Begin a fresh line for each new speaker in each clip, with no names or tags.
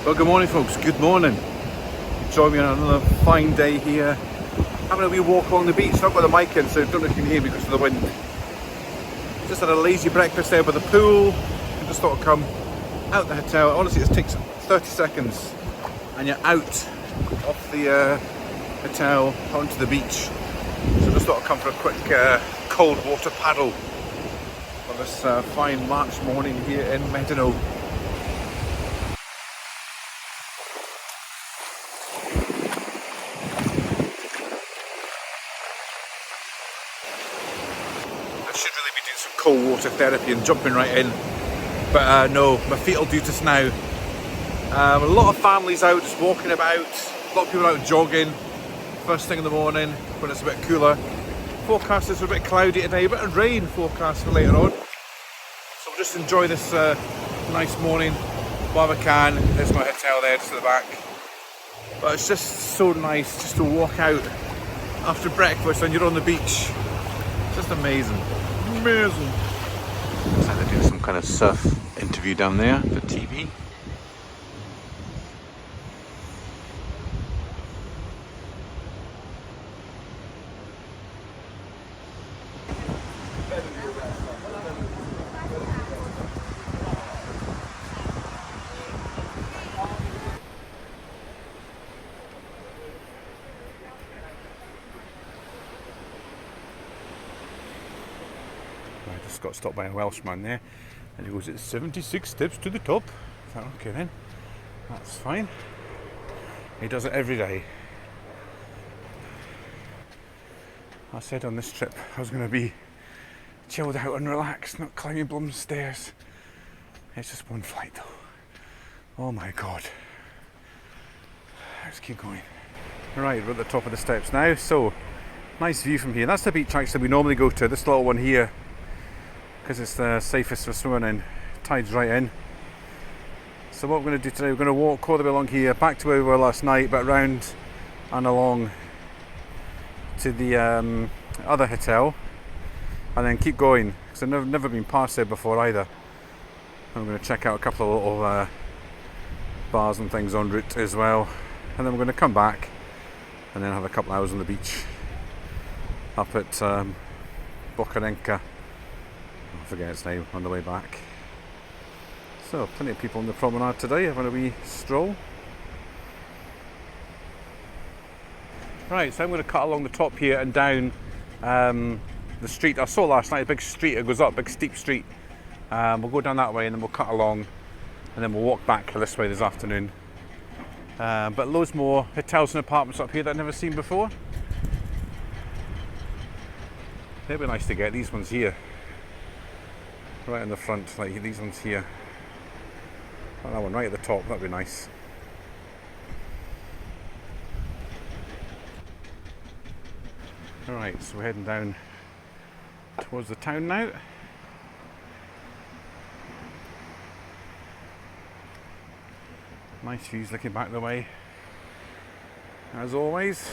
Well, good morning folks, good morning. Join me on another fine day here. Having a wee walk along the beach. I've got the mic in, so I don't know if you can hear me because of the wind. Just had a lazy breakfast there by the pool. I just thought I'd come out the hotel. Honestly, it takes 30 seconds and you're out of the hotel onto the beach. So I just thought I'd come for a quick cold water paddle on this fine March morning here in Medano. Should really be doing some cold water therapy and jumping right in, but no, my feet will do just now. A lot of families out just walking about, a lot of people out jogging first thing in the morning when it's a bit cooler. Forecast is a bit cloudy today, a bit of rain forecast for later on, so we'll just enjoy this nice morning while we can. There's my hotel there just at the back, but it's just so nice just to walk out after breakfast and you're on the beach. Just amazing. Amazing. Looks like they're doing some kind of surf interview down there for TV. I just got stopped by a Welshman there and he goes, it's 76 steps to the top. I thought, okay then, that's fine. He does it every day. I said on this trip I was going to be chilled out and relaxed, not climbing blum stairs. It's just one flight though. Oh my god. Let's keep going. Right, we're at the top of the steps now, so nice view from here. That's the beach actually we normally go to, this little one here, because it's the safest for swimming in. Tide's right in. So what we're going to do today, we're going to walk all the way along here, back to where we were last night, but round and along to the other hotel, and then keep going, because I've never been past there before either. I'm going to check out a couple of little bars and things en route as well, and then we're going to come back and then have a couple hours on the beach up at Bocarenca. I forget its name, on the way back. So plenty of people on the promenade today having a wee stroll. Right, so I'm going to cut along the top here and down the street I saw last night, a big street, it goes up, big steep street. We'll go down that way and then we'll cut along and then we'll walk back this way this afternoon. But loads more hotels and apartments up here that I've never seen before. They'd be nice to get, these ones here. Right in the front, like these ones here. Oh, that one right at the top, that'd be nice. Alright, so we're heading down towards the town now. Nice views looking back the way, as always.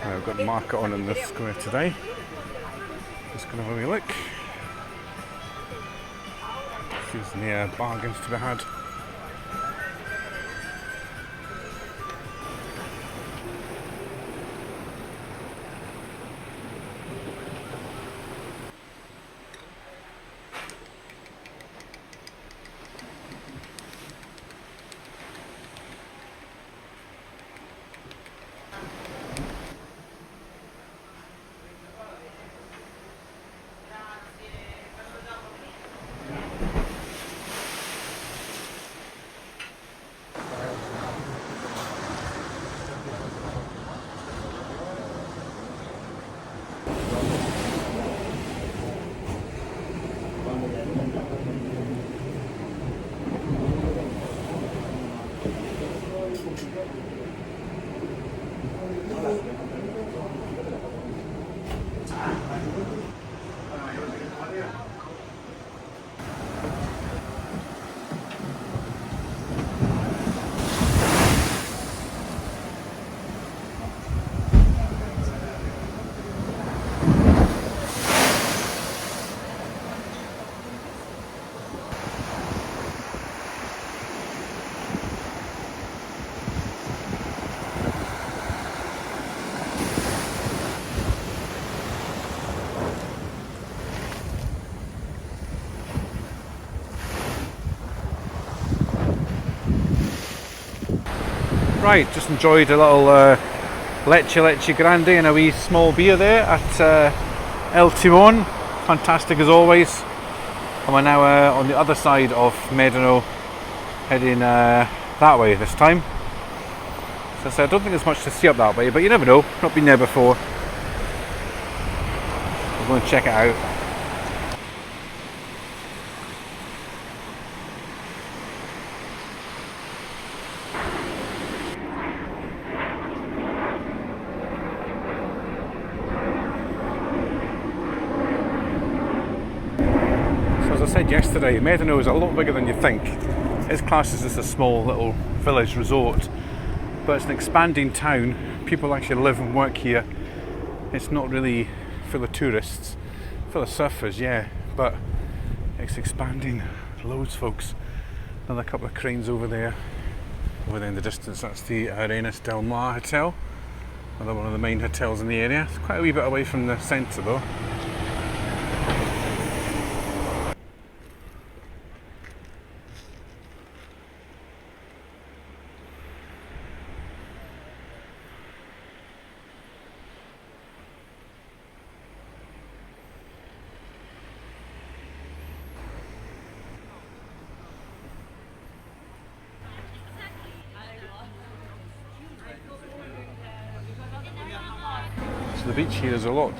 I've got the market on in the square today. Just going to have a wee look. See if there's any bargains to be had. Right, just enjoyed a little leche grande and a wee small beer there at El Timon. Fantastic as always. And we're now on the other side of Medano, heading that way this time. So I don't think there's much to see up that way, but you never know. Not been there before. I'm going to check it out. So as I said yesterday, Medano is a lot bigger than you think. It's classed as just a small little village resort, but it's an expanding town. People actually live and work here. It's not really full of tourists, full of surfers, yeah, but it's expanding. Loads, folks. Another couple of cranes over there. Over there in the distance, that's the Arenas del Mar Hotel. Another one of the main hotels in the area. It's quite a wee bit away from the centre though. The beach here is a lot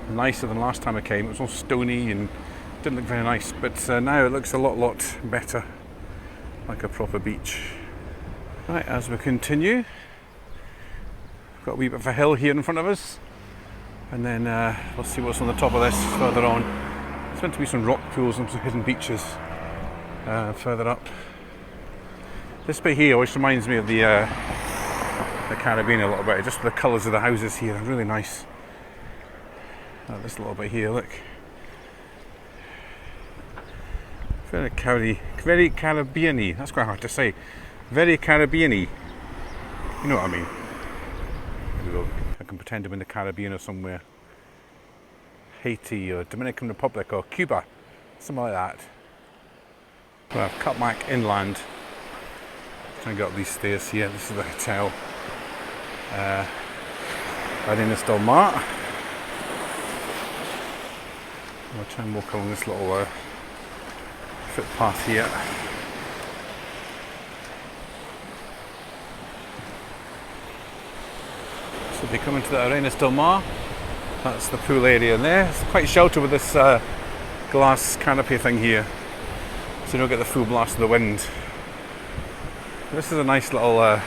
nicer than last time I came. It was all stony and didn't look very nice, but now it looks a lot better, like a proper beach. Right, as we continue, we've got a wee bit of a hill here in front of us, and then we'll see what's on the top of this further on. There's meant to be some rock pools and some hidden beaches further up. This bit here always reminds me of the Caribbean a little bit, just the colours of the houses here are really nice. This little bit here, look. Very Caribbean-y, that's quite hard to say. Very Caribbean-y. You know what I mean? I can pretend I'm in the Caribbean or somewhere. Haiti or Dominican Republic or Cuba, something like that. Well, I've cut back inland. Trying to get up these stairs here. This is the hotel. Arenas del Mar. I'll try and walk along this little footpath here. So if you come into the Arenas del Mar, that's the pool area in there. It's quite sheltered with this glass canopy thing here, so you don't get the full blast of the wind. This is a nice little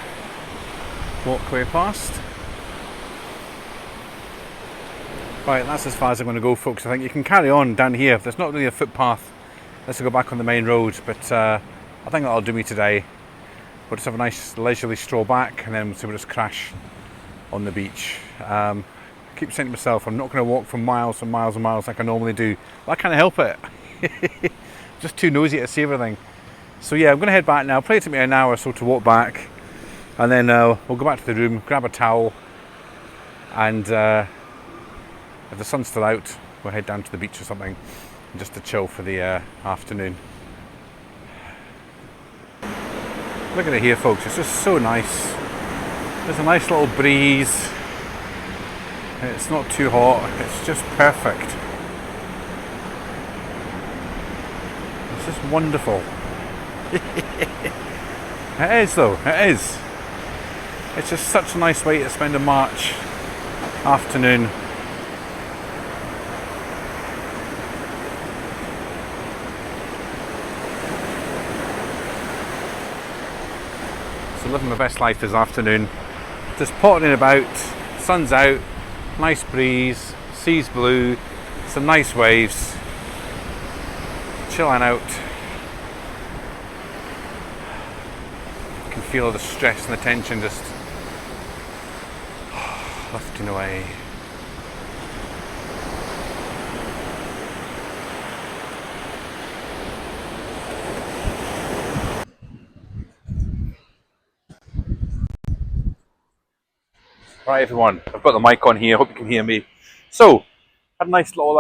walkway past. Right, that's as far as I'm going to go, folks. I think you can carry on down here. There's not really a footpath. Let's go back on the main road, but I think that'll do me today. We'll just have a nice leisurely stroll back, and then we'll just crash on the beach. I keep saying to myself, I'm not going to walk for miles and miles and miles like I normally do. But I can't help it. Just too nosy to see everything. So yeah, I'm going to head back now. Probably take me an hour or so to walk back, and then we'll go back to the room, grab a towel, and if the sun's still out, we'll head down to the beach or something, just to chill for the afternoon. Look at it here, folks. It's just so nice. There's a nice little breeze. It's not too hot. It's just perfect. It's just wonderful. It is though, it is. It's just such a nice way to spend a March afternoon. So living my best life this afternoon. Just pottering about, sun's out, nice breeze, sea's blue, some nice waves, chilling out. You can feel the stress and the tension just lifting away. Right everyone, I've got the mic on here, hope you can hear me. So, had a nice little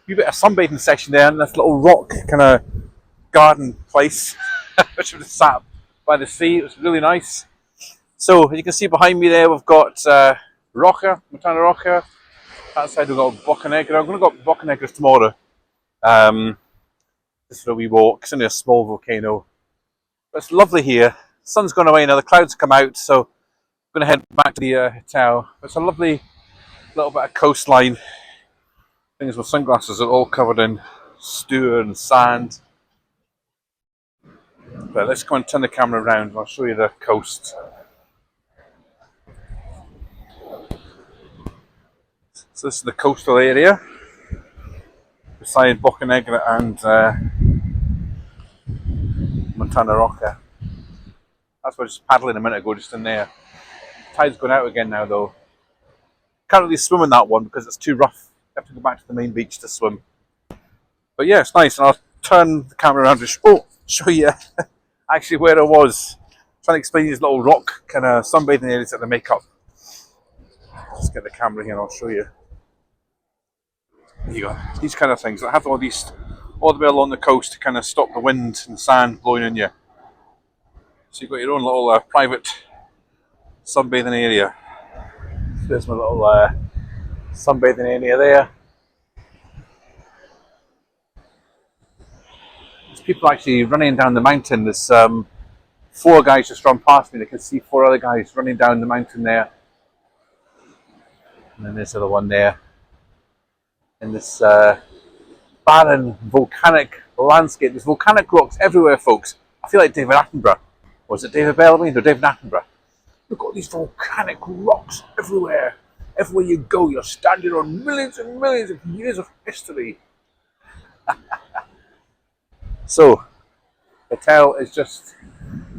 wee bit of sunbathing session there in this little rock kind of garden place, which was sat by the sea. It was really nice. So you can see behind me there we've got Roca, Medano Roca. That side we've got Bocanegra. I'm going to go up Bocanegra tomorrow. Just for a wee walk. It's only a small volcano. But it's lovely here. The sun's gone away now, the clouds come out, so I'm going to head back to the hotel. It's a lovely little bit of coastline. Things with sunglasses are all covered in stew and sand. But let's go and turn the camera around and I'll show you the coast. So this is the coastal area beside Bocanegra and Medano Roca. That's where I was just paddling a minute ago, just in there. Tide's going out again now though. Can't really swim in that one because it's too rough. You have to go back to the main beach to swim. But yeah, it's nice, and I'll turn the camera around to show you actually where I was. Trying to explain these little rock kind of sunbathing areas that they make up. Just get the camera here and I'll show you. There you go. These kind of things that have all these all the way along the coast to kind of stop the wind and sand blowing on you. So you've got your own little private sunbathing area. There's my little sunbathing area there. There's people actually running down the mountain. There's 4 guys just run past me. They can see 4 other guys running down the mountain there. And then there's the other one there. In this barren volcanic landscape. There's volcanic rocks everywhere, folks. I feel like David Attenborough. Or is it David Bellamy? No, David Attenborough. You've got these volcanic rocks everywhere. Everywhere you go, you're standing on millions and millions of years of history. So, the hotel is just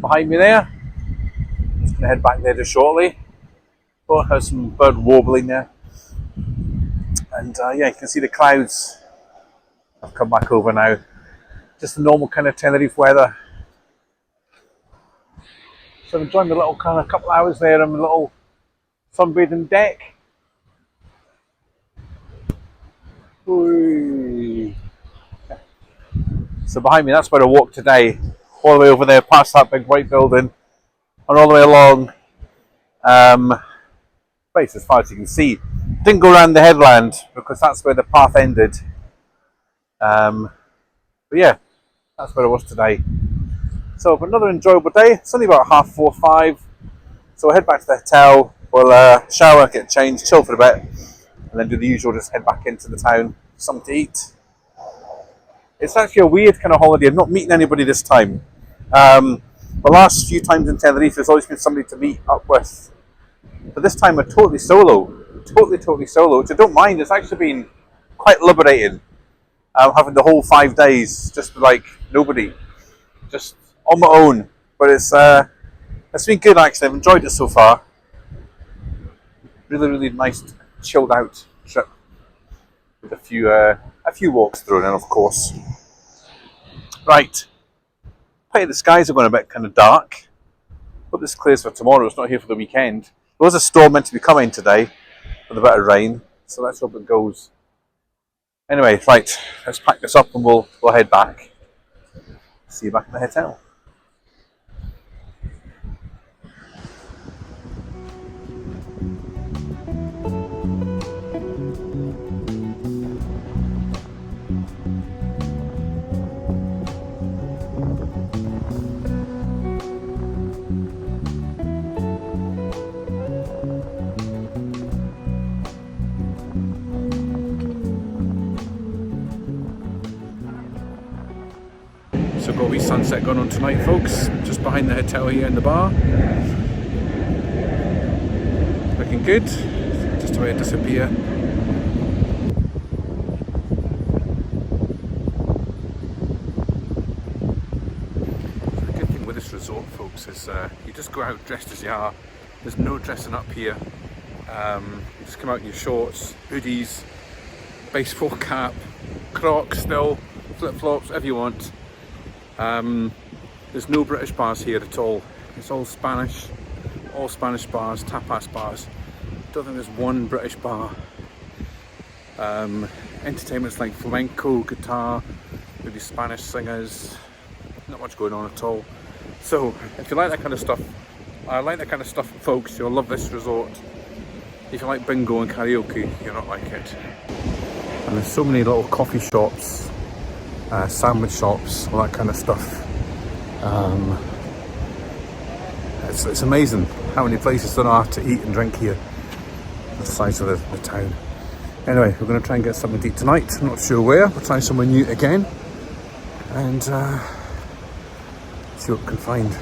behind me there. I'm just going to head back there just shortly. Oh, there's some bird warbling there. And yeah, you can see the clouds have come back over now. Just the normal kind of Tenerife weather. So I'm enjoying the little kind of couple of hours there on the little sunbathing deck. Whee. So behind me, that's where I walked today. All the way over there, past that big white building, and all the way along. Place as far as you can see. Didn't go around the headland because that's where the path ended. But yeah, that's where I was today. So another enjoyable day. It's only about 4:30, 5. So we'll head back to the hotel. We'll shower, get changed, chill for a bit, and then do the usual, just head back into the town, something to eat. It's actually a weird kind of holiday. I'm not meeting anybody this time. The last few times in Tenerife, there's always been somebody to meet up with. But this time I'm totally solo. Totally solo, which I don't mind. It's actually been quite liberating. Having the whole 5 days just like nobody. Just on my own. But it's been good actually. I've enjoyed it so far. Really nice chilled out trip. With a few walks thrown in, of course. Right. The skies are going a bit kind of dark. Hope this clears for tomorrow. It's not here for the weekend. There was a storm meant to be coming today with a bit of rain, so let's hope it goes. Anyway, right, let's pack this up and we'll head back. See you back in the hotel. So got a wee sunset going on tonight, folks. Just behind the hotel here in the bar. Looking good. Just about to disappear. The good thing with this resort, folks, is you just go out dressed as you are. There's no dressing up here. You just come out in your shorts, hoodies, baseball cap, Crocs still, flip-flops, whatever you want. There's no British bars here at all. It's all Spanish bars, tapas bars. Don't think there's one British bar. Entertainment's like flamenco, guitar, maybe Spanish singers. Not much going on at all. So if you like that kind of stuff, I like that kind of stuff, folks. You'll love this resort. If you like bingo and karaoke, you'll not like it. And there's so many little coffee shops, sandwich shops, all that kind of stuff. It's amazing how many places there are to eat and drink here. The size of the town. Anyway, we're going to try and get something to eat tonight. I'm not sure where. We'll try somewhere new again. And see what we can find.